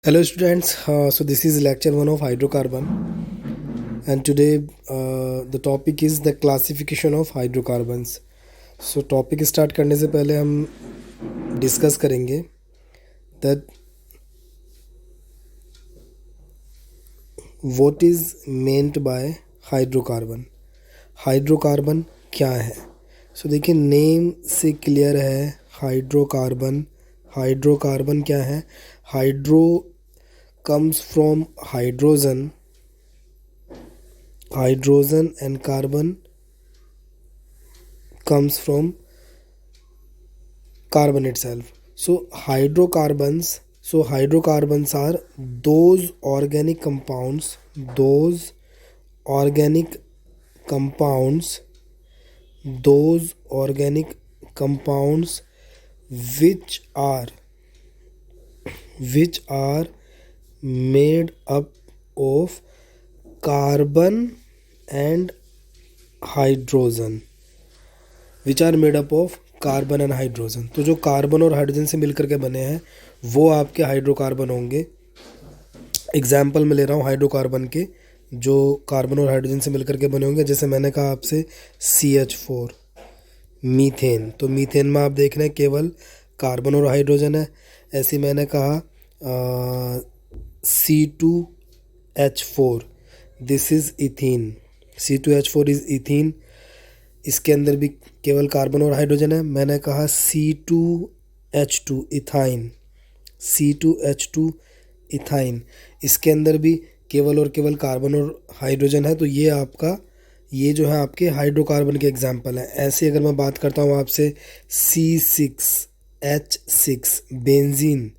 Hello students, so this is lecture 1 of hydrocarbon, and today the topic is the classification of hydrocarbons. So topic start करने से पहले हम discuss करेंगे that what is meant by hydrocarbon. Hydrocarbon क्या है? सो देखिए name से clear है हाइड्रोकार्बन. हाइड्रोकार्बन क्या है? Hydro comes from hydrogen and carbon comes from carbon itself. So hydrocarbons are those organic compounds which are made up of carbon and hydrogen. तो जो carbon और हाइड्रोजन से मिलकर के बने हैं वो आपके हाइड्रोकार्बन होंगे. एग्जाम्पल में ले रहा हूँ हाइड्रोकार्बन के जो कार्बन और हाइड्रोजन से मिलकर के बने होंगे. जैसे मैंने कहा आपसे CH4, मीथेन. तो मीथेन में आप देख रहे हैं केवल कार्बन और हाइड्रोजन है. ऐसे मैंने कहा C2H4, this is ethene. C2H4 is ethene. इसके अंदर भी केवल कार्बन और हाइड्रोजन है. मैंने कहा C2H2 इथाइन. C2H2 इथाइन, इसके अंदर भी केवल और केवल कार्बन और हाइड्रोजन है. तो ये जो है आपके हाइड्रोकार्बन के एग्जाम्पल हैं. ऐसे अगर मैं बात करता हूँ आपसे C6H6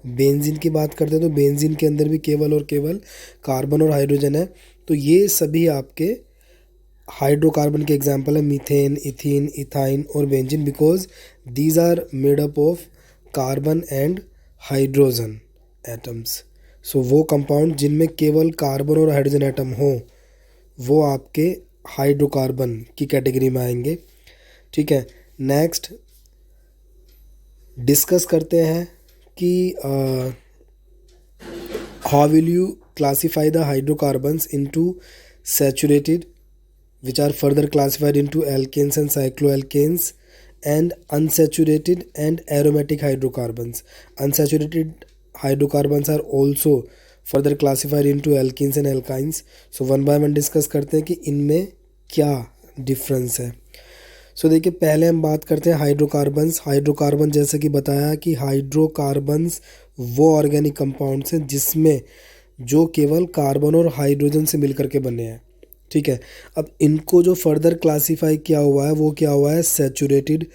बेंजीन की बात करते हैं तो बेंजीन के अंदर भी केवल और केवल कार्बन और हाइड्रोजन है. तो ये सभी आपके हाइड्रोकार्बन के एग्जाम्पल है. मीथेन, इथीन, इथाइन और benzene, because these are made up of carbon and hydrogen atoms. So वो कंपाउंड जिनमें केवल कार्बन और हाइड्रोजन एटम हो वो आपके हाइड्रोकार्बन की कैटेगरी में आएंगे. ठीक है. नेक्स्ट डिस्कस करते हैं कि how will you classify the hydrocarbons into saturated, which are further classified into alkanes and cycloalkanes, and unsaturated and aromatic hydrocarbons. Unsaturated hydrocarbons are also further classified into alkenes and alkynes. So one by one discuss करते हैं कि इनमें क्या difference है. सो देखिए पहले हम बात करते हैं हाइड्रोकार्बन्स. हाइड्रोकार्बन जैसे कि बताया कि हाइड्रोकार्बन्स वो ऑर्गेनिक कंपाउंड्स हैं जिसमें जो केवल कार्बन और हाइड्रोजन से मिलकर के बने हैं. ठीक है. अब इनको जो फर्दर क्लासीफाई किया हुआ है वो क्या हुआ है? सैचुरेटेड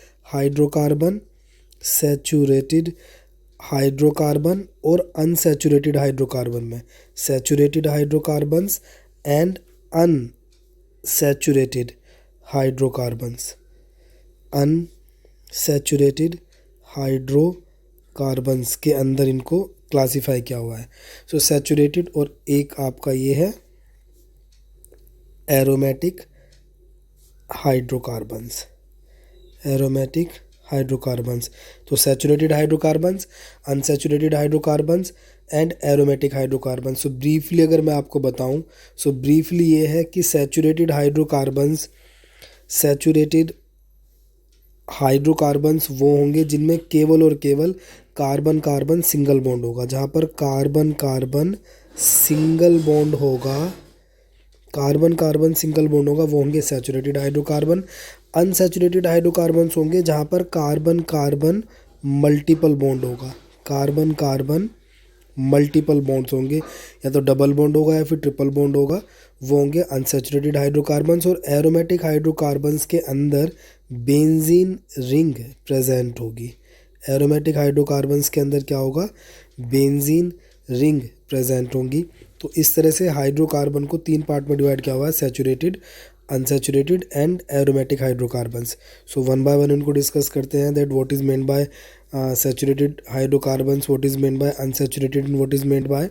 हाइड्रोकार्बन और अनसैचुरेटेड हाइड्रोकार्बन में. Saturated hydrocarbons and unsaturated hydrocarbons के अंदर इनको क्लासीफाई किया हुआ है. सो सैचुरेटेड और एक आपका ये है एरोमेटिक हाइड्रोकार्बन्स. तो saturated hydrocarbons, unsaturated hydrocarbons and aromatic hydrocarbons. So briefly अगर मैं आपको बताऊं, सो ब्रीफली ये है कि सैचुरेटेड हाइड्रोकार्बन्स वो होंगे जिनमें केवल और केवल कार्बन कार्बन सिंगल बॉन्ड होगा. जहाँ पर कार्बन कार्बन सिंगल बॉन्ड होगा वो होंगे सैचुरेटेड हाइड्रोकार्बन. अनसैचुरेटेड हाइड्रोकार्बन्स होंगे जहाँ पर कार्बन कार्बन मल्टीपल बॉन्ड होंगे, या तो डबल बॉन्ड होगा या फिर ट्रिपल बॉन्ड होगा, वो होंगे अनसैचुरेटेड हाइड्रोकार्बन्स. और एरोमेटिक हाइड्रोकार्बन्स के अंदर बेंजीन रिंग प्रेजेंट होगी. एरोमेटिक हाइड्रोकार्बन्स के अंदर क्या होगा? बेंजीन रिंग प्रेजेंट होंगी. तो इस तरह से हाइड्रोकार्बन को 3 पार्ट में डिवाइड किया हुआ है, saturated, unsaturated and aromatic hydrocarbons. So one by one इनको डिस्कस करते हैं that what is meant by saturated hydrocarbons, what is meant by unsaturated and what is meant by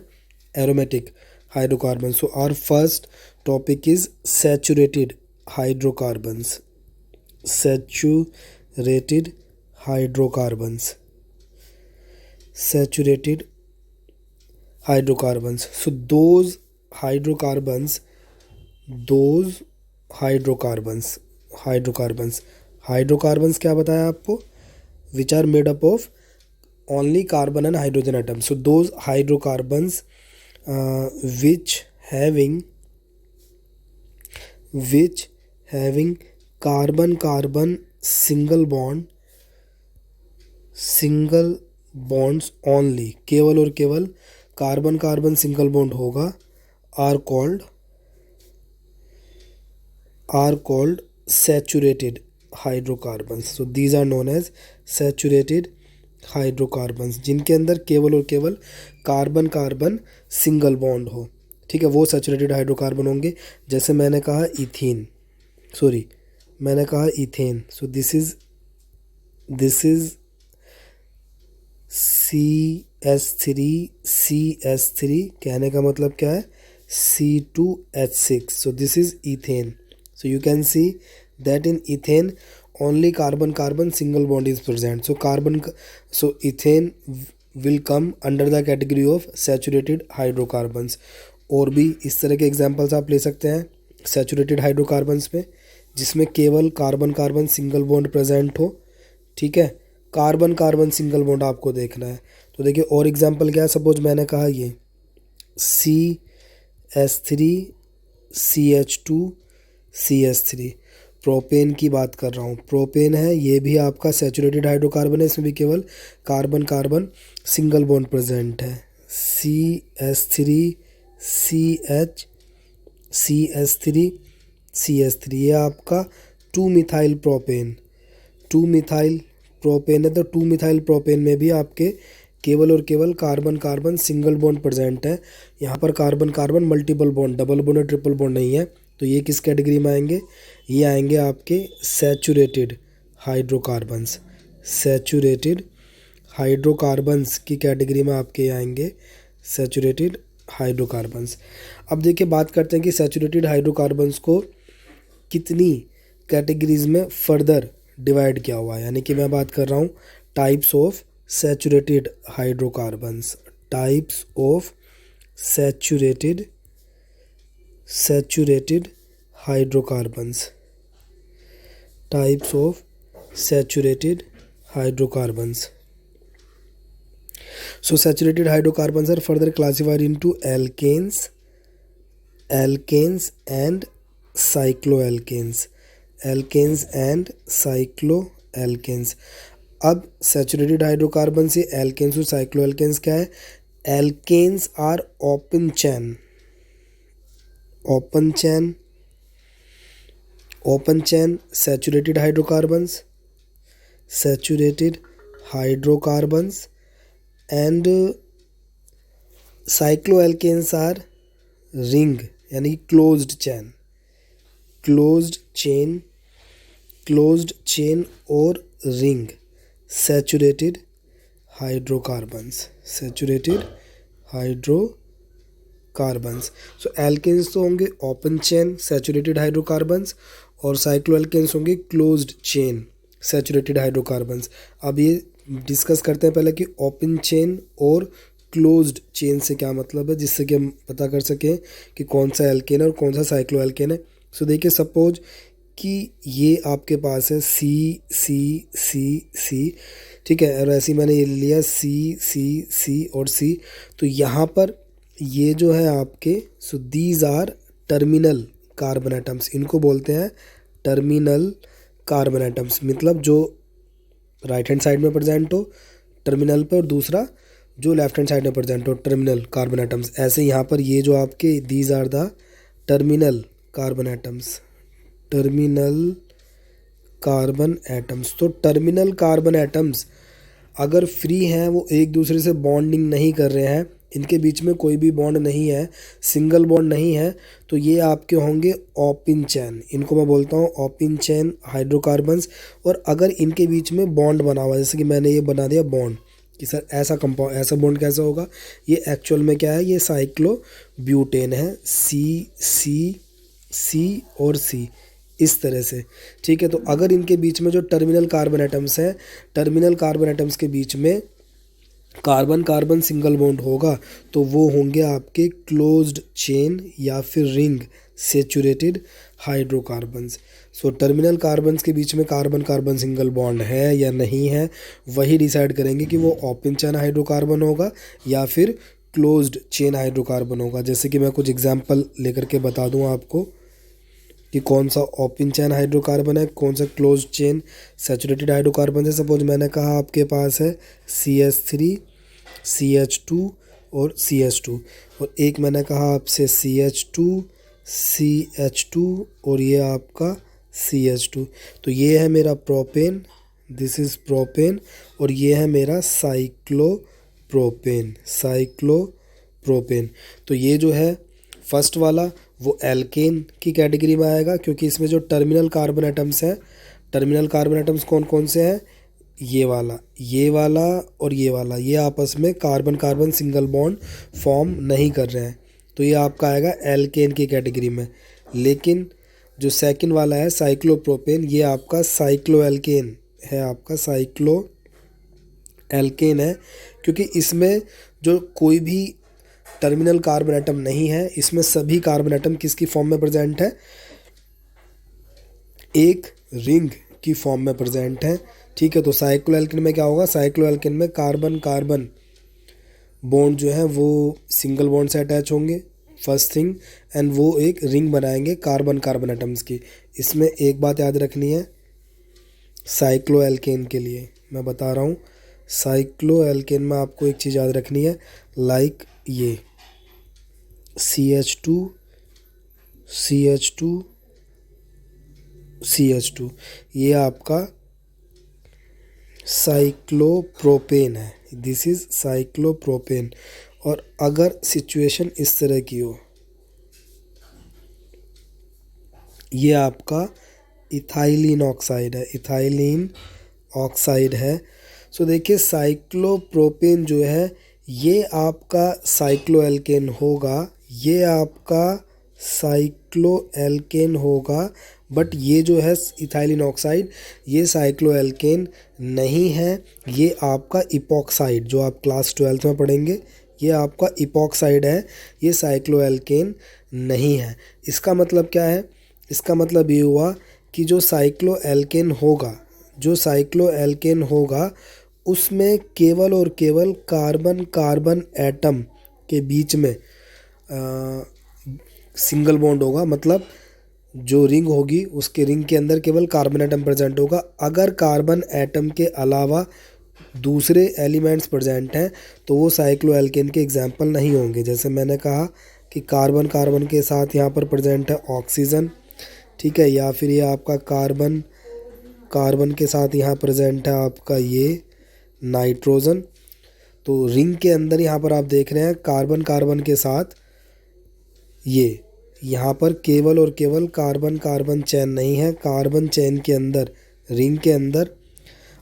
aromatic hydrocarbons. So our first topic is saturated hydrocarbons. Saturated hydrocarbons. So those hydrocarbons, those hydrocarbons क्या बताया आपको, which are made up of only carbon and hydrogen atoms. So those hydrocarbons which having carbon single bonds only, केवल और केवल carbon single bond होगा, are called saturated hydrocarbons. So these are known as saturated hydrocarbons, जिनके अंदर केवल और केवल carbon single bond हो, ठीक है, वो सैचुरेटेड हाइड्रोकार्बन होंगे. जैसे मैंने कहा ethane. So this is CH3, कहने का मतलब क्या है, C2H6. So this is ethane. So you can see that in ethane only carbon single bond is present. So ethane will come under the category of saturated hydrocarbons. और भी इस तरह के एग्जांपल्स आप ले सकते हैं सैचुरेटेड हाइड्रोकार्बन्स में, जिसमें केवल कार्बन सिंगल बॉन्ड प्रेजेंट हो, ठीक है, कार्बन सिंगल बॉन्ड आपको देखना है. तो देखिए और एग्जांपल क्या है, सपोज मैंने कहा ये CH3 CH2 CH3, प्रोपेन की बात कर रहा हूँ. प्रोपेन है, ये भी आपका सैचुरेटेड हाइड्रोकार्बन है, इसमें भी केवल कार्बन सिंगल बॉन्ड प्रेजेंट है. CH3 CH3 ये आपका 2-मिथाइल प्रोपेन है. तो 2-मिथाइल प्रोपेन में भी आपके केवल और केवल कार्बन सिंगल बॉन्ड प्रेजेंट है. यहाँ पर carbon multiple bond, double bond और ट्रिपल बॉन्ड नहीं है. तो ये किस कैटेगरी में आएंगे, ये आएंगे आपके सैचुरेटेड हाइड्रोकार्बन्स की कैटेगरी में आपके आएंगे सैचुरेटेड हाइड्रोकार्बन्स. अब देखिए बात करते हैं कि सैचुरेटेड हाइड्रोकार्बन्स को कितनी कैटेगरीज में फर्दर डिवाइड किया हुआ है. यानी कि मैं बात कर रहा हूँ types of saturated hydrocarbons. Types of saturated hydrocarbons. Types of saturated hydrocarbons. So saturated hydrocarbons are further classified into alkanes and cycloalkanes. अब सैचुरेटेड हाइड्रोकार्बन से एल्केन्स और साइक्लोएल्केन्स क्या है. Alkanes are open chain saturated hydrocarbons and cycloalkanes are ring, यानी closed chain और ring saturated hydrocarbons. सो alkanes तो होंगे open chain saturated hydrocarbons और साइक्लोएल्केन्स होंगे क्लोज्ड चेन सैचुरेटेड हाइड्रोकार्बन्स. अब ये डिस्कस करते हैं पहले कि ओपन चेन और क्लोज्ड चेन से क्या मतलब है, जिससे कि हम पता कर सकें कि कौन सा एल्केन है और कौन सा साइक्लोएल्केन है. सो देखिए सपोज कि ये आपके पास है C, ठीक है, और ऐसे ही मैंने ये लिया C और C. तो यहाँ पर ये जो है आपके, so these are terminal carbon atoms. इनको बोलते हैं टर्मिनल कार्बन एटम्स, मतलब जो राइट हैंड साइड में प्रेजेंट हो टर्मिनल पे और दूसरा जो लेफ्ट हैंड साइड में प्रेजेंट हो टर्मिनल कार्बन एटम्स. ऐसे यहाँ पर ये जो आपके these are the terminal carbon atoms. तो टर्मिनल कार्बन एटम्स अगर फ्री हैं, वो एक दूसरे से बॉन्डिंग नहीं कर रहे हैं, इनके बीच में कोई भी बॉन्ड नहीं है, सिंगल बॉन्ड नहीं है, तो ये आपके होंगे ओपन चैन. इनको मैं बोलता हूँ ओपन चैन हाइड्रोकार्बन्स. और अगर इनके बीच में बॉन्ड बना हुआ है, जैसे कि मैंने ये बना दिया बॉन्ड कि सर ऐसा बॉन्ड कैसा होगा, ये एक्चुअल में क्या है, ये साइक्लोब्यूटेन है. सी और सी इस तरह से, ठीक है. तो अगर इनके बीच में जो टर्मिनल कार्बन एटम्स हैं, टर्मिनल कार्बन एटम्स के बीच में कार्बन कार्बन सिंगल बॉन्ड होगा तो वो होंगे आपके क्लोज्ड चेन या फिर ring saturated hydrocarbons. So terminal carbons के बीच में कार्बन कार्बन सिंगल बॉन्ड है या नहीं है, वही डिसाइड करेंगे कि वो ओपन चेन हाइड्रोकार्बन होगा या फिर क्लोज्ड चेन हाइड्रोकार्बन होगा। जैसे कि मैं कुछ एग्जांपल लेकर के बता दूं आपको कि कौन सा ओपन चेन हाइड्रोकार्बन है, कौन सा क्लोज चेन सैचुरेटेड हाइड्रोकार्बन है। सपोज मैंने कहा आपके पास है CH3 CH2 और CH2, और एक मैंने कहा आपसे CH2 CH2 और ये आपका CH2। तो ये है मेरा प्रोपेन, दिस इज़ प्रोपेन, और ये है मेरा साइक्लोप्रोपेन। तो ये जो है फर्स्ट वाला वो एल्केन की कैटेगरी में आएगा, क्योंकि इसमें जो टर्मिनल कार्बन एटम्स हैं, टर्मिनल कार्बन एटम्स कौन कौन से हैं, ये वाला और ये वाला, ये आपस में carbon carbon single bond form नहीं कर रहे हैं, तो ये आपका आएगा एल्केन की कैटेगरी में। लेकिन जो सेकंड वाला है साइक्लोप्रोपेन, ये आपका साइक्लोएल्केन है, आपका साइक्लोएल्केन है, क्योंकि इसमें जो कोई भी टर्मिनल कार्बन एटम नहीं है, इसमें सभी कार्बन एटम किसकी फॉर्म में प्रेजेंट है, एक रिंग की फॉर्म में प्रेजेंट है। ठीक है, तो साइक्लोएल्केन में क्या होगा, साइक्लोएल्केन में कार्बन कार्बन बॉन्ड जो है वो सिंगल बॉन्ड से अटैच होंगे फर्स्ट थिंग, एंड वो एक रिंग बनाएंगे कार्बन कार्बन एटम्स की। इसमें एक बात याद रखनी है साइक्लोएल्केन के लिए, मैं बता रहा हूँ, साइक्लोएल्केन में आपको एक चीज़ याद रखनी है, लाइक ये CH2 CH2 CH2, ये आपका साइक्लोप्रोपेन है, दिस इज़ साइक्लोप्रोपेन। और अगर सिचुएशन इस तरह की हो, ये आपका इथाइलिन ऑक्साइड है, इथाइलिन ऑक्साइड है। सो देखिए साइक्लोप्रोपेन जो है ये आपका साइक्लोएल्केन होगा, ये आपका साइक्लोएल्केन होगा, बट ये जो है इथाइलिन ऑक्साइड ये साइक्लोएल्केन नहीं है, ये आपका इपॉक्साइड, जो आप क्लास 12th में पढ़ेंगे, ये आपका इपॉक्साइड है, ये साइक्लोएल्केन नहीं है। इसका मतलब क्या है, इसका मतलब ये हुआ कि जो साइक्लोएल्केन होगा उसमें केवल और केवल कार्बन कार्बन एटम के बीच में सिंगल बॉन्ड होगा, मतलब जो रिंग होगी उसके रिंग के अंदर केवल कार्बन एटम प्रेजेंट होगा। अगर कार्बन एटम के अलावा दूसरे एलिमेंट्स प्रेजेंट हैं तो वो साइक्लोएल्केन के एग्जाम्पल नहीं होंगे। जैसे मैंने कहा कि कार्बन कार्बन के साथ यहाँ पर प्रेजेंट है ऑक्सीजन, ठीक है, या फिर ये आपका कार्बन कार्बन के साथ यहाँ प्रेजेंट है आपका ये नाइट्रोजन। तो रिंग के अंदर यहाँ पर आप देख रहे हैं कार्बन कार्बन के साथ ये यहाँ पर केवल और केवल कार्बन कार्बन चेन नहीं है, कार्बन चेन के अंदर रिंग के अंदर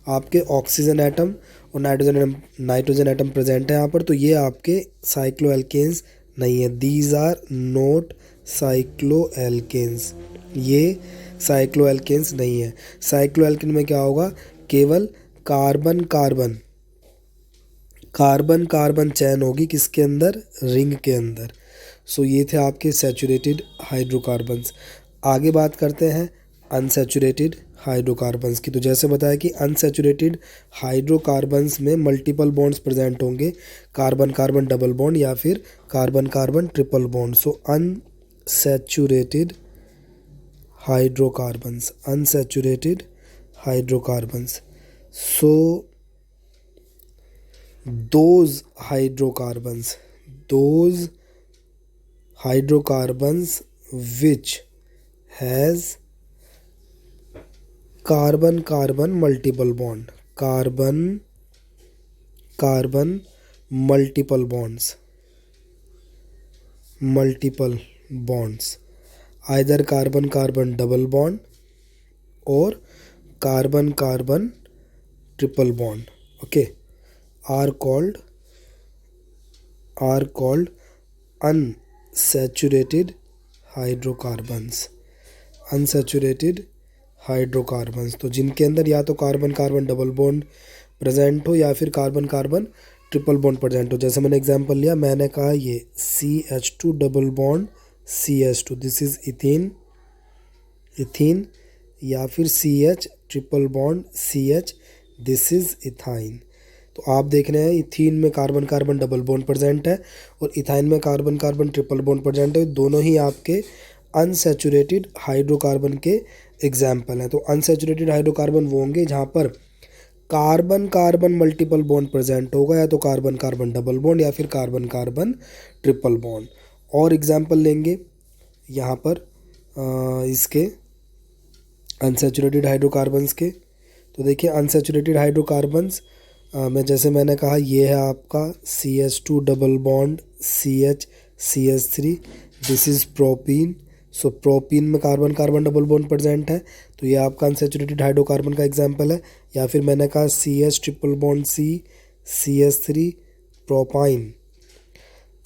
आपके ऑक्सीजन एटम और नाइट्रोजन एटम प्रेजेंट है यहाँ पर, तो ये आपके साइक्लोएल्केन्स नहीं है, दीज आर नॉट साइक्लोएल्केन्स, ये साइक्लोएल्केन्स नहीं है। साइक्लोएल्केन में क्या होगा, केवल कार्बन कार्बन कार्बन चैन होगी किसके अंदर, रिंग के अंदर। सो ये थे आपके सैचुरेटेड हाइड्रोकार्बन्स। आगे बात करते हैं अनसैचुरेटेड हाइड्रोकार्बन्स की। तो जैसे बताया कि अनसैचुरेटेड हाइड्रोकार्बन्स में मल्टीपल बॉन्ड्स प्रेजेंट होंगे, कार्बन कार्बन डबल बॉन्ड या फिर carbon carbon triple bond. So unsaturated hydrocarbons, unsaturated hydrocarbons, so those hydrocarbons which has carbon carbon multiple bond, carbon carbon multiple bonds, either carbon carbon double bond or carbon carbon triple bond, okay, are called unsaturated hydrocarbons, unsaturated hydrocarbons. तो जिनके अंदर या तो carbon carbon double bond present हो या फिर carbon carbon triple bond present हो। जैसे मैंने एग्जांपल लिया, मैंने कहा ये CH2 double bond CH2, this is ethene, ethene, या फिर CH triple bond CH, this is ethyne. तो आप देख रहे हैं इथीन में carbon carbon double bond present है और इथाइन में carbon carbon triple bond present है। दोनों ही आपके अनसैचुरेटेड हाइड्रोकार्बन के एग्जाम्पल हैं। तो अनसैचुरेटेड हाइड्रोकार्बन वो होंगे जहाँ पर carbon carbon multiple bond present होगा, या तो कार्बन कार्बन डबल बॉन्ड या फिर कार्बन कार्बन ट्रिपल बॉन्ड। और एग्जाम्पल लेंगे यहाँ पर इसके अनसैचुरेटेड हाइड्रोकार्बन्स के। तो देखिए अनसैचुरेटेड हाइड्रोकार्बन्स में जैसे मैंने कहा ये है आपका CH2 double bond CH CH3, this is propene. So propene में carbon carbon double bond present है, तो ये आपका अनसैचुरेटेड हाइड्रोकार्बन का एग्जांपल है। या फिर मैंने कहा CH triple bond C CH3 propyne,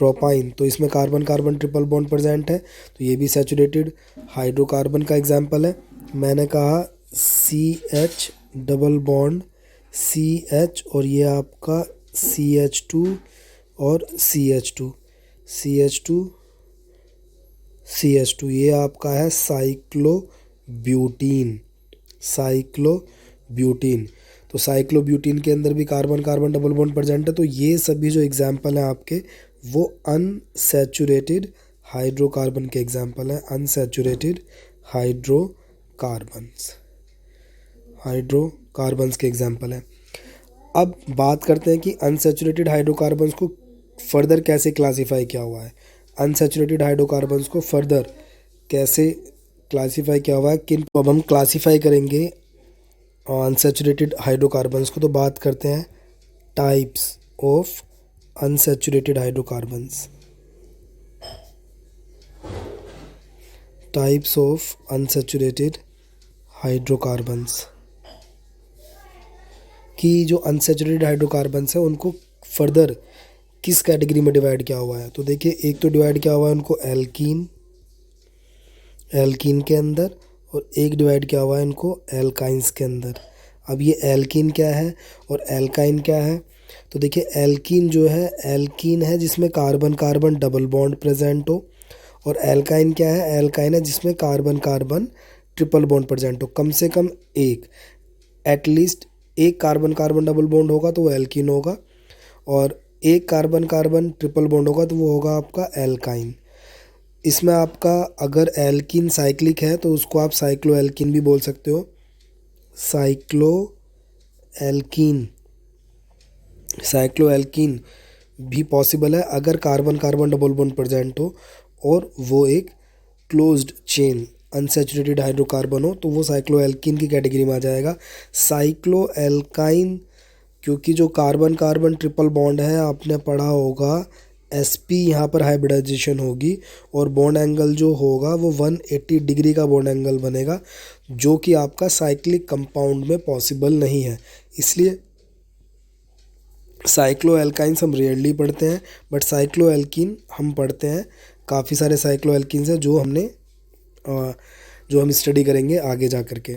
propyne, तो इसमें carbon carbon triple bond present है, तो ये भी सैचुरेटेड हाइड्रोकार्बन का एग्जांपल है। मैंने कहा CH डबल बॉन्ड CH और ये आपका CH2 और CH2 CH2 CH2, ये आपका है साइक्लोब्यूटीन, साइक्लोब्यूटीन। तो साइक्लोब्यूटीन के अंदर भी carbon carbon double bond present है। तो ये सभी जो एग्जाम्पल हैं आपके वो अनसैचुरेटेड हाइड्रोकार्बन के एग्जाम्पल हैं, अनसैचुरेटेड हाइड्रोकार्बन्स, हाइड्रोकार्बन्स के एग्जाम्पल हैं। अब बात करते हैं कि अनसैचुरेटेड हाइड्रोकार्बन्स को फर्दर कैसे क्लासीफाई किया हुआ है। अनसैचुरेटेड हाइड्रोकार्बन्स को फर्दर कैसे क्लासीफाई किया हुआ है, किन अब हम क्लासीफाई करेंगे अनसैचुरेटेड हाइड्रोकार्बन्स को। तो बात करते हैं types of unsaturated hydrocarbons, types of unsaturated hydrocarbons कि जो अनसैचुरेटेड हाइड्रोकार्बन्स है उनको फर्दर किस कैटेगरी में डिवाइड किया हुआ है। तो देखिए एक तो डिवाइड किया हुआ है उनको एल्कीन, एल्कीन के अंदर, और एक डिवाइड किया हुआ है इनको एल्काइंस के अंदर। अब ये एल्कीन क्या है और एल्काइन क्या है। तो देखिए एल्कीन जो है, एल्कीन है जिसमें carbon carbon double bond present हो, और एल्काइन क्या है, एल्काइन है जिसमें carbon carbon triple bond present हो, कम से कम एक, एटलीस्ट एक कार्बन कार्बन डबल बॉन्ड होगा तो वो एल्कीन होगा, और एक कार्बन कार्बन ट्रिपल बॉन्ड होगा तो वो होगा आपका एल्काइन। इसमें आपका अगर एल्कीन साइक्लिक है तो उसको आप साइक्लो एल्कीन भी बोल सकते हो, साइक्लो एल्कीन, साइक्लो एल्कीन भी पॉसिबल है अगर carbon carbon double bond present हो और वो एक क्लोज्ड चेन अनसैचुरेटेड हाइड्रोकार्बन हो, तो वो साइक्लो एल्कीन की कैटेगरी में आ जाएगा। साइक्लो एल्काइन, क्योंकि जो कार्बन कार्बन ट्रिपल बॉन्ड है आपने पढ़ा होगा sp यहाँ पर हाइब्रिडाइजेशन होगी और बॉन्ड एंगल जो होगा वो 180 डिग्री का बॉन्ड एंगल बनेगा, जो कि आपका साइक्लिक कंपाउंड में पॉसिबल नहीं है। इसलिए साइक्लो एल्काइंस हम रेयरली पढ़ते हैं, बट साइक्लो एल्कीन हम पढ़ते हैं। काफ़ी सारे साइक्लो एल्कीन्स हैं जो हम स्टडी करेंगे आगे जा कर के।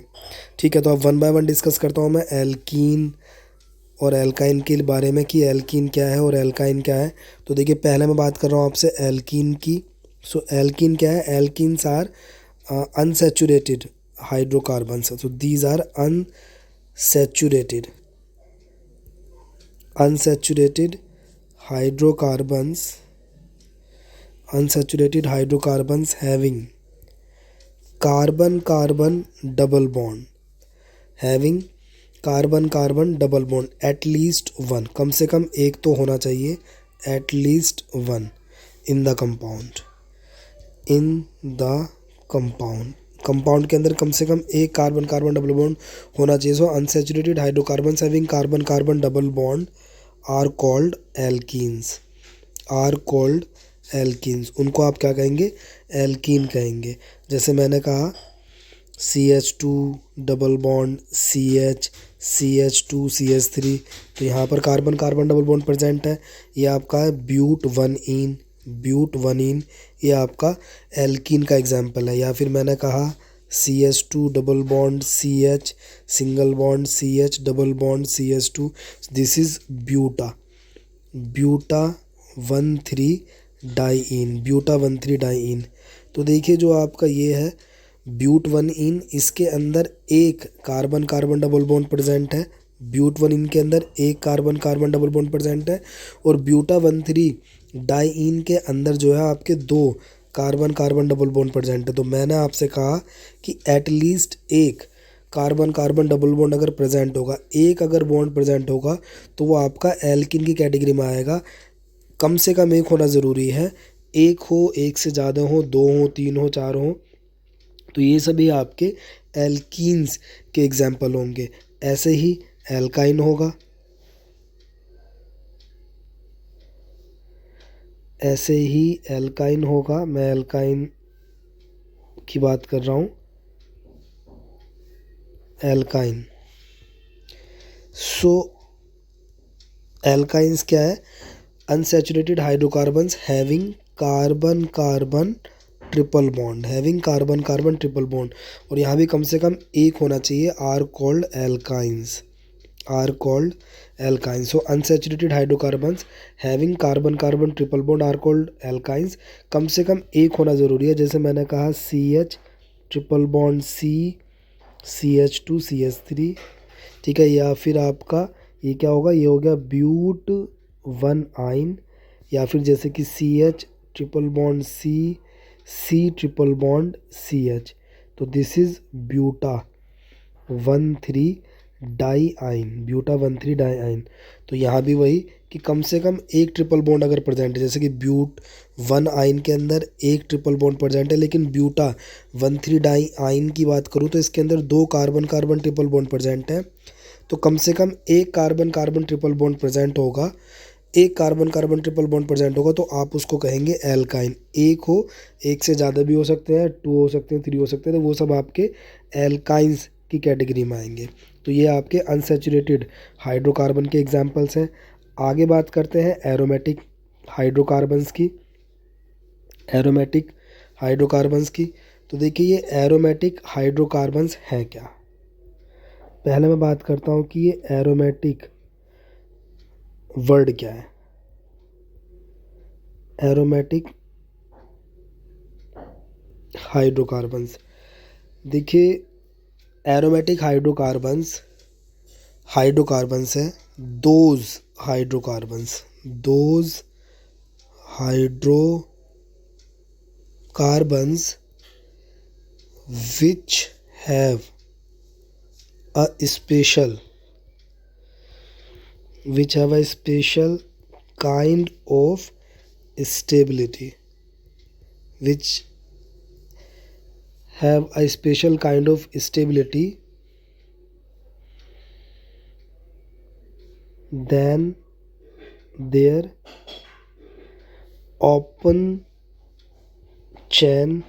ठीक है, तो अब वन बाय वन डिस्कस करता हूँ मैं एल्कीन और एल्काइन के बारे में कि एल्कीन क्या है और एल्काइन क्या है। तो देखिए पहले मैं बात कर रहा हूँ आपसे एल्कीन की। सो एल्कीन क्या है, alkenes are unsaturated hydrocarbons. So these are unsaturated hydrocarbons having carbon carbon double bond, having carbon carbon double bond at least one, कम से कम एक तो होना चाहिए, at least one in the compound, in the compound के अंदर कम से कम एक कार्बन कार्बन डबल बॉन्ड होना चाहिए। So unsaturated hydrocarbons having carbon carbon double bond are called alkenes, are called alkenes. उनको आप क्या कहेंगे, एल्कीन कहेंगे। जैसे मैंने कहा CH2 double bond CH, CH2 CH3, तो यहाँ पर carbon carbon double bond present है, ये आपका है ब्यूट वन इन, ये आपका एल्कीन का एग्जाम्पल है। या फिर मैंने कहा CH2 double bond CH, single bond CH double bond CH2, this is buta, buta 1,3 diene, buta 1,3 diene. तो देखिए जो आपका ये है ब्यूट 1 इन, इसके अंदर एक carbon carbon double bond present है, ब्यूट 1 इन के अंदर एक carbon carbon double bond present है, और ब्यूटा 1,3 डाइईन के अंदर जो है आपके दो carbon carbon double bond present है। तो मैंने आपसे कहा कि एटलीस्ट एक कार्बन कार्बन डबल बॉन्ड अगर प्रेजेंट होगा, एक अगर बॉन्ड प्रेजेंट होगा, तो वो आपका एल्किन की कैटेगरी में आएगा। कम से कम एक होना ज़रूरी है, एक हो, एक से ज़्यादा हो, दो हो, तीन हो, चार हो, तो ये सभी आपके एल्कीन्स के एग्जाम्पल होंगे। ऐसे ही एल्काइन होगा, ऐसे ही एल्काइन होगा, मैं एल्काइन की बात कर रहा हूँ, एल्काइन। सो एल्काइंस क्या है? Unsaturated hydrocarbons having carbon carbon triple bond, having carbon carbon triple bond, और यहाँ भी कम से कम एक होना चाहिए, are called alkynes, are called alkynes. So unsaturated hydrocarbons having carbon carbon triple bond are called alkynes. कम से कम एक होना ज़रूरी है, जैसे मैंने कहा CH triple bond C, CH2 CH3, ठीक है। या फिर आपका ये क्या होगा, ये हो गया ब्यूट 1 आइन, या फिर जैसे कि CH triple bond C, C triple bond CH, तो दिस इज़ ब्यूटा 1,3 डाइआइन, ब्यूटा 1,3 डाइआइन। तो यहाँ भी वही कि कम से कम एक ट्रिपल बॉन्ड अगर प्रेजेंट है, जैसे कि ब्यूट 1 आइन के अंदर एक ट्रिपल बॉन्ड प्रेजेंट है, लेकिन ब्यूटा 1,3 डाइआइन की बात करूँ तो इसके अंदर दो carbon carbon triple bond present है, तो कम से कम एक carbon carbon triple bond present होगा, एक carbon carbon triple bond present होगा, तो आप उसको कहेंगे एल्काइन। एक हो, एक से ज़्यादा भी हो सकते हैं, 2 हो सकते हैं, 3 हो सकते हैं, तो वो सब आपके एल्काइंस की कैटेगरी में आएंगे। तो ये आपके अनसैचुरेटेड हाइड्रोकार्बन के एग्जाम्पल्स हैं। आगे बात करते हैं एरोमेटिक हाइड्रोकार्बन्स की, एरोमेटिक हाइड्रोकार्बन्स की। तो देखिए ये एरोमेटिक हाइड्रोकार्बन्स हैं क्या। पहले मैं बात करता हूँ कि ये एरोमेटिक वर्ड क्या है। एरोमेटिक हाइड्रोकार्बन्स, देखिए एरोमेटिक हाइड्रोकार्बन्स, हाइड्रोकार्बन्स है those hydrocarbons, those hydrocarbons which have a special kind of stability, which have a special kind of stability than their open chain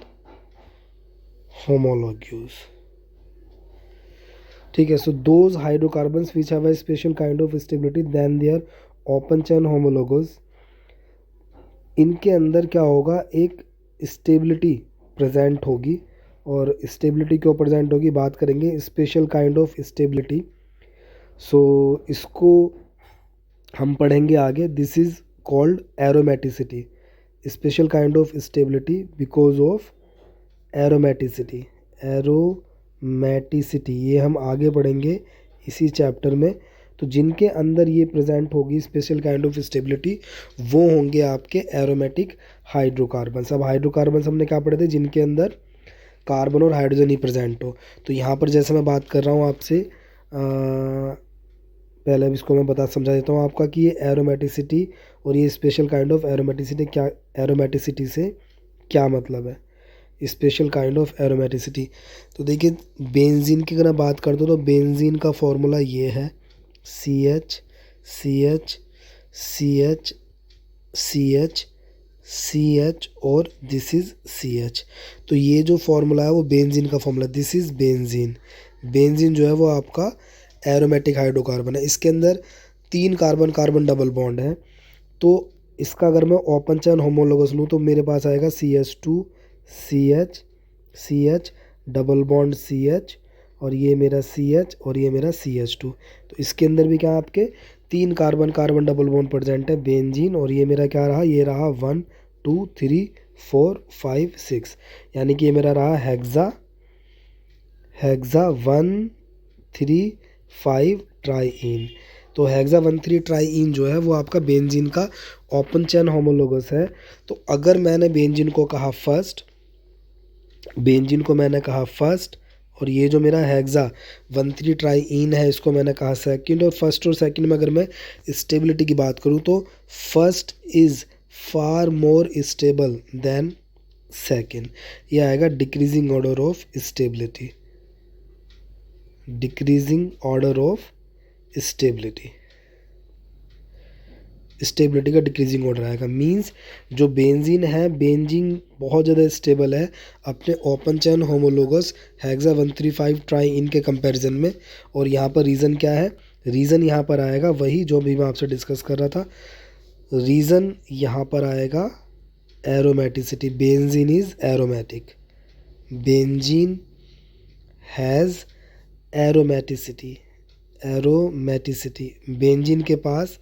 homologues, ठीक है। So those hydrocarbons which have a special kind of stability than their open chain homologues, इनके अंदर क्या होगा, एक stability present होगी, और stability क्यों प्रेजेंट होगी बात करेंगे, स्पेशल काइंड ऑफ स्टेबिलिटी। सो इसको हम पढ़ेंगे आगे। This is called aromaticity, special kind of stability because of aromaticity, aromaticity ये हम आगे पढ़ेंगे इसी चैप्टर में। तो जिनके अंदर ये प्रेजेंट होगी स्पेशल काइंड ऑफ स्टेबिलिटी, वो होंगे आपके एरोमेटिक हाइड्रोकार्बन्स। अब हाइड्रोकार्बन्स हमने क्या पढ़े थे, जिनके अंदर कार्बन और हाइड्रोजन ही प्रेजेंट हो। तो यहाँ पर जैसे मैं बात कर रहा हूँ आपसे, पहले अब इसको मैं समझा देता हूँ आपका कि ये एरोमेटिसिटी और ये स्पेशल काइंड ऑफ एरोमेटिसिटी क्या, एरोमेटिसिटी से क्या मतलब है, स्पेशल काइंड ऑफ एरोमेटिसिटी। तो देखिए बेंजीन की अगर बात करते हो तो बेंजीन का फॉर्मूला ये है CH CH CH CH CH और दिस इज़ CH। तो ये जो फॉर्मूला है वो बेंजीन का formula, this is benzene. Benzene जो है वो आपका एरोमेटिक हाइड्रोकार्बन है, इसके अंदर 3 कार्बन कार्बन डबल बॉन्ड है। तो इसका अगर मैं ओपन चैन होमोलोगस लूँ तो मेरे पास आएगा CH2 CH CH double bond CH, और ये मेरा CH और ये मेरा CH2। तो इसके अंदर भी क्या आपके तीन carbon carbon double bond present है बेंजीन, और ये मेरा क्या रहा, ये रहा 1 2 3 4 5 6, यानी कि ये मेरा रहा हेक्सा 1,3,5 ट्राईइन। तो हेक्सा 1,3 ट्राईइन जो है वो आपका बेंजीन का ओपन चेन होमोलोगस है। तो अगर मैंने बेंजीन को कहा फर्स्ट, और ये जो मेरा हेक्सा 1,3 ट्राईइन है इसको मैंने कहा सेकंड, और फर्स्ट और सेकंड में अगर मैं स्टेबिलिटी की बात करूँ तो first is far more stable then second. ये आएगा decreasing order of stability, decreasing order of stability, stability का डिक्रीजिंग ऑर्डर आएगा। मींस जो बेंजीन है, बेंजीन बहुत ज़्यादा स्टेबल है अपने open chain homologous hexa 1,3,5 triene के कंपैरिजन में। और यहाँ पर रीज़न क्या है, रीज़न यहाँ पर आएगा वही जो भी मैं आपसे डिस्कस कर रहा था। रीज़न यहाँ पर आएगा aromaticity, benzene is aromatic, benzene has aromaticity, aromaticity, benzene के पास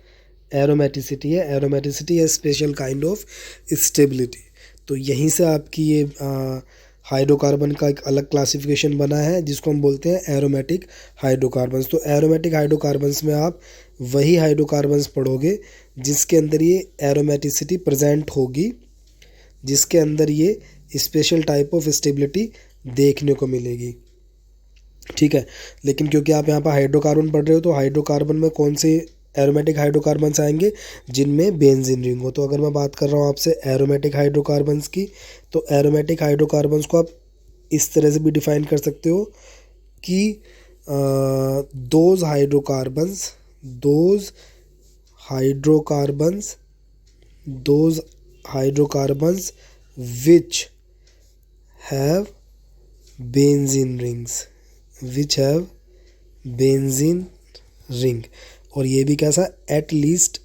एरोमेटिसिटी है, एरोमेटिसिटी है स्पेशल काइंड ऑफ स्टेबिलिटी। तो यहीं से आपकी ये हाइड्रोकार्बन का एक अलग क्लासिफिकेशन बना है जिसको हम बोलते हैं एरोमेटिक हाइड्रोकार्बन्स। तो एरोमेटिक हाइड्रोकार्बन्स में आप वही हाइड्रोकार्बन्स पढ़ोगे जिसके अंदर ये एरोमेटिसिटी प्रेजेंट होगी, जिसके अंदर ये स्पेशल टाइप ऑफ स्टेबिलिटी देखने को मिलेगी। ठीक है, लेकिन क्योंकि आप यहाँ पर हाइड्रोकार्बन पढ़ रहे हो तो हाइड्रोकार्बन में कौन से एरोमेटिक हाइड्रोकार्बन्स आएंगे, जिनमें बेंजीन रिंग हो। तो अगर मैं बात कर रहा हूँ आपसे एरोमेटिक हाइड्रोकार्बन्स की, तो एरोमेटिक हाइड्रोकार्बन्स को आप इस तरह से भी डिफाइन कर सकते हो कि those hydrocarbons which have benzene ring, और ये भी कैसा, at least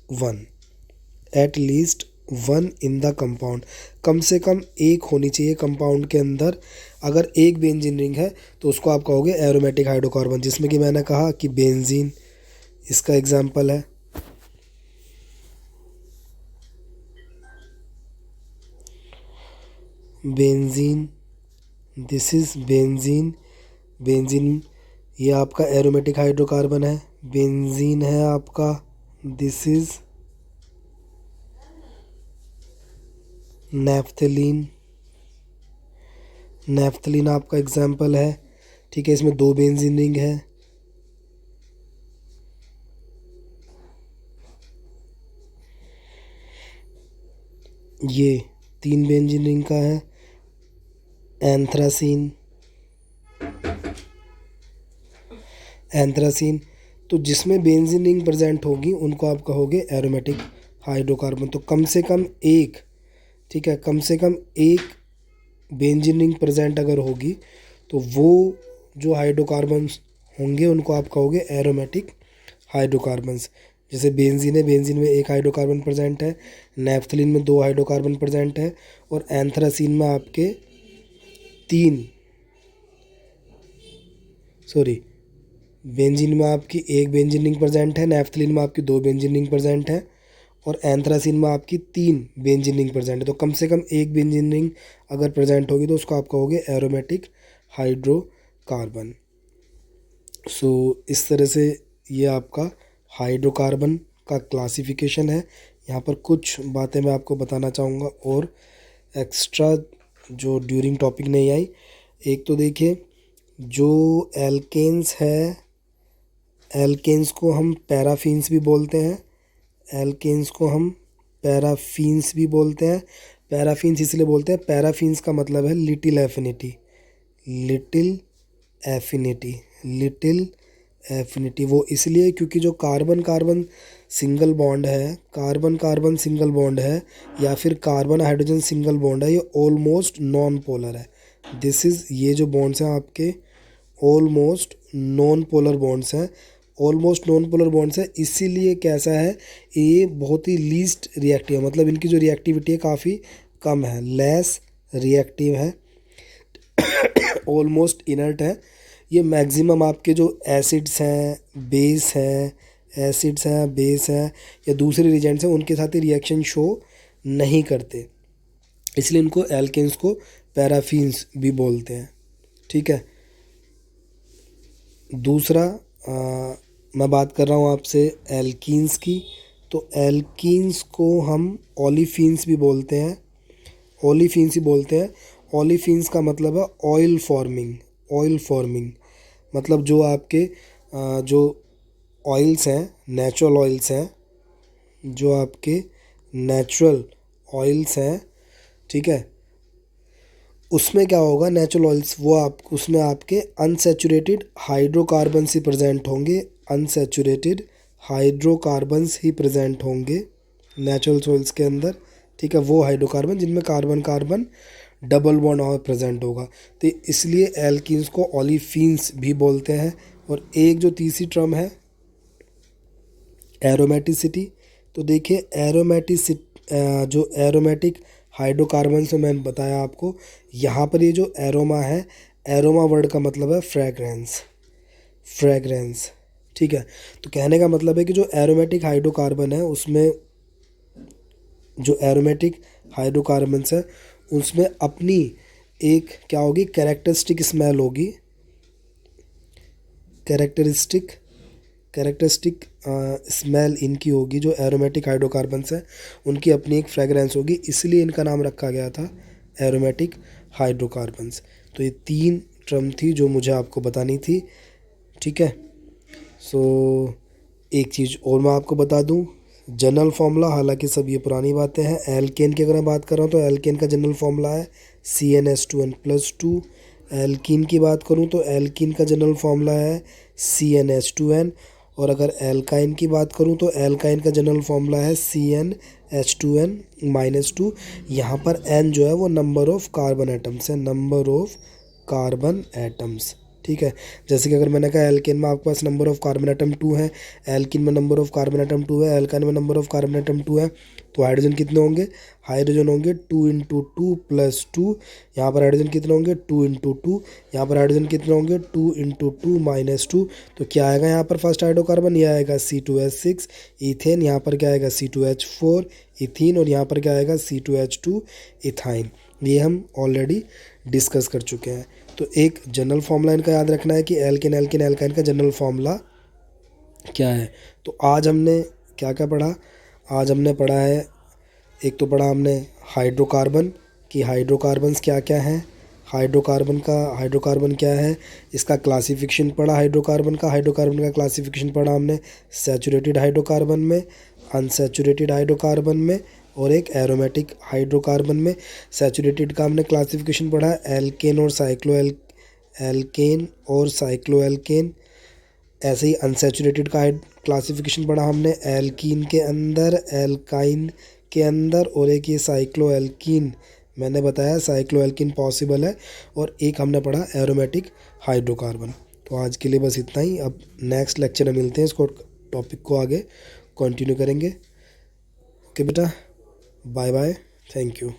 one in the compound, कम से कम एक होनी चाहिए कंपाउंड के अंदर। अगर एक बेंजीन रिंग है तो उसको आप कहोगे एरोमेटिक हाइड्रोकार्बन, जिसमें कि मैंने कहा कि बेंजीन इसका एग्जाम्पल है। बेंजीन, दिस इज बेंजीन ये आपका एरोमेटिक हाइड्रोकार्बन है, बेंजीन है आपका, दिस इज नैफ्थलीन आपका एग्जाम्पल है। ठीक है, इसमें दो बेंजीन रिंग है। ये तीन बेंजीन रिंग का है। एंथ्रासीन, तो जिसमें बेंजीन रिंग प्रेजेंट होगी उनको आप कहोगे एरोमेटिक हाइड्रोकार्बन। तो कम से कम एक, ठीक है, कम से कम एक बेंजीन रिंग प्रेजेंट अगर होगी तो वो जो हाइड्रोकार्बन्स होंगे उनको आप कहोगे एरोमेटिक हाइड्रोकार्बन्स। जैसे बेंजीन है, बेंजीन में एक हाइड्रोकार्बन प्रेजेंट है, नैफ्थलीन में दो हाइड्रोकार्बन प्रेजेंट है, और एंथ्रासीन में आपके बेंजीन में आपकी एक बेंजीन रिंग प्रेजेंट है, नैफ्थलीन में आपकी दो बेंजीन रिंग प्रेजेंट है, और एंथ्रासीन में आपकी तीन बेंजीन रिंग प्रेजेंट है। तो कम से कम एक बेंजीन रिंग अगर प्रेजेंट होगी तो उसको आप कहोगे एरोमेटिक हाइड्रोकार्बन। सो इस तरह से ये आपका हाइड्रोकार्बन का क्लासिफिकेशन है। यहाँ पर कुछ बातें मैं आपको बताना चाहूँगा और एक्स्ट्रा जो ड्यूरिंग टॉपिक नहीं आई। एक तो देखिए, जो एल्केन्स है, एल्केन्स को हम पैराफिन्स भी बोलते हैं, एल्केन्स को हम पैराफिन्स भी बोलते हैं। पैराफिन्स इसलिए बोलते हैं, पैराफिन्स का मतलब है लिटिल एफिनिटी। वो इसलिए क्योंकि जो कार्बन कार्बन सिंगल बॉन्ड है या फिर कार्बन हाइड्रोजन सिंगल बॉन्ड है, ये ऑलमोस्ट नॉन पोलर है। दिस इज़, ये जो बॉन्ड्स हैं आपके ऑलमोस्ट नॉन पोलर बॉन्ड्स हैं। इसीलिए कैसा है, ये बहुत ही लीस्ट रिएक्टिव है, मतलब इनकी जो रिएक्टिविटी है काफ़ी कम है, लेस रिएक्टिव है, ऑलमोस्ट इनर्ट है। ये मैक्सिमम आपके जो एसिड्स हैं, बेस हैं, एसिड्स हैं, बेस हैं या दूसरे रिएजेंट्स हैं, उनके साथ ही रिएक्शन शो नहीं करते, इसलिए इनको एल्केन्स को पैराफिन्स भी बोलते हैं। ठीक है। दूसरा मैं बात कर रहा हूँ आपसे एल्कीन्स की। तो एल्कीन्स को हम ओलिफिन्स भी बोलते हैं, ओलिफिन्स ही बोलते हैं। ओलिफिन्स का मतलब है ऑयल फॉर्मिंग, ऑयल फॉर्मिंग मतलब जो आपके जो ऑयल्स हैं, नेचुरल ऑयल्स हैं, जो आपके नेचुरल ऑयल्स हैं, ठीक है, उसमें क्या होगा, नेचुरल ऑयल्स वो आप उसमें आपके अनसैचुरेटेड हाइड्रोकार्बन्स ही प्रेजेंट होंगे, अनसैचुरेटेड हाइड्रोकार्बन्स ही प्रेजेंट होंगे नेचुरल ऑयल्स के अंदर। ठीक है, वो हाइड्रोकार्बन जिनमें कार्बन कार्बन डबल बॉन्ड और प्रेजेंट होगा, तो इसलिए एल्कीन्स को ओलिफिन्स भी बोलते हैं। और एक जो तीसरी टर्म है एरोमेटिसिटी, तो देखिए जो एरोमेटिक हाइड्रोकार्बन्स में मैंने बताया आपको, यहाँ पर ये जो एरोमा है, एरोमा वर्ड का मतलब है फ्रेगरेंस, फ्रेगरेंस। ठीक है, तो कहने का मतलब है कि जो एरोमेटिक हाइड्रोकार्बन है उसमें, जो एरोमेटिक हाइड्रोकार्बन्स है उसमें अपनी एक क्या होगी, कैरेक्टरिस्टिक स्मेल होगी, कैरेक्टरिस्टिक कैरेक्टरिस्टिक स्मेल इनकी होगी। जो एरोमेटिक हाइड्रोकार्बन्स हैं उनकी अपनी एक फ्रेगरेंस होगी, इसलिए इनका नाम रखा गया था एरोमेटिक हाइड्रोकार्बन्स। तो ये तीन टर्म थी जो मुझे आपको बतानी थी। ठीक है, सो एक चीज़ और मैं आपको बता दूं, जनरल फार्मूला, हालांकि सब ये पुरानी बातें हैं। एल्केन की अगर मैं बात कर रहा हूँ तो एल्केन का जनरल फार्मूला है CnH2n+2। एल्कीन की बात करूँ तो एल्कीन का जनरल फार्मूला है CnH2n। और अगर एल्काइन की बात करूँ तो एल्काइन का जनरल फार्मूला है CnH2n-2। यहाँ पर n जो है वो नंबर ऑफ कार्बन एटम्स है, नंबर ऑफ कार्बन एटम्स। ठीक है, जैसे कि अगर मैंने कहा एल्केन में आपके पास नंबर ऑफ कार्बन एटम 2 है, एल्किन में नंबर ऑफ कार्बन एटम 2 है, एल्काइन में नंबर ऑफ कार्बन एटम 2 है, तो हाइड्रोजन कितने होंगे, हाइड्रोजन होंगे 2 × 2 + 2। यहाँ पर हाइड्रोजन कितने होंगे 2 × 2, यहाँ पर हाइड्रोजन कितने होंगे 2 × 2 - 2। तो क्या आएगा यहाँ पर फर्स्ट हाइड्रोकार्बन, ये आएगा C2H6 इथेन, यहाँ पर क्या आएगा C2H4 इथीन, और यहाँ पर क्या आएगा C2H2 इथाइन। ये हम ऑलरेडी डिस्कस कर चुके हैं। तो एक जनरल फार्मूला इनका याद रखना है कि एल्केन एल्केन एल्काइन का जनरल फार्मूला क्या है। तो आज हमने क्या क्या पढ़ा, आज हमने पढ़ा है, एक तो पढ़ा हमने हाइड्रोकार्बन कि हाइड्रोकार्बन्स क्या क्या हैं, हाइड्रोकार्बन क्या है, इसका क्लासिफिकेशन पढ़ा, हाइड्रोकार्बन का क्लासिफिकेशन पढ़ा हमने, सैचुरेटेड हाइड्रोकार्बन में, अनसैचुरेटेड हाइड्रोकार्बन में और एक एरोमेटिक हाइड्रोकार्बन में। सैचुरेटेड का हमने क्लासिफिकेशन पढ़ा एल्केन और साइक्लो एल्केन। ऐसे ही अनसैचुरेटेड का क्लासिफिकेशन पढ़ा हमने एल्कीन के अंदर, एल्काइन के अंदर, और एक ये साइक्लो एल्कीन मैंने बताया, साइक्लो एल्कीन पॉसिबल है। और एक हमने पढ़ा एरोमेटिक हाइड्रोकार्बन। तो आज के लिए बस इतना ही, अब नेक्स्ट लेक्चर में मिलते हैं, इसको टॉपिक को आगे कंटिन्यू करेंगे। ओके बेटा, बाय बाय, थैंक यू।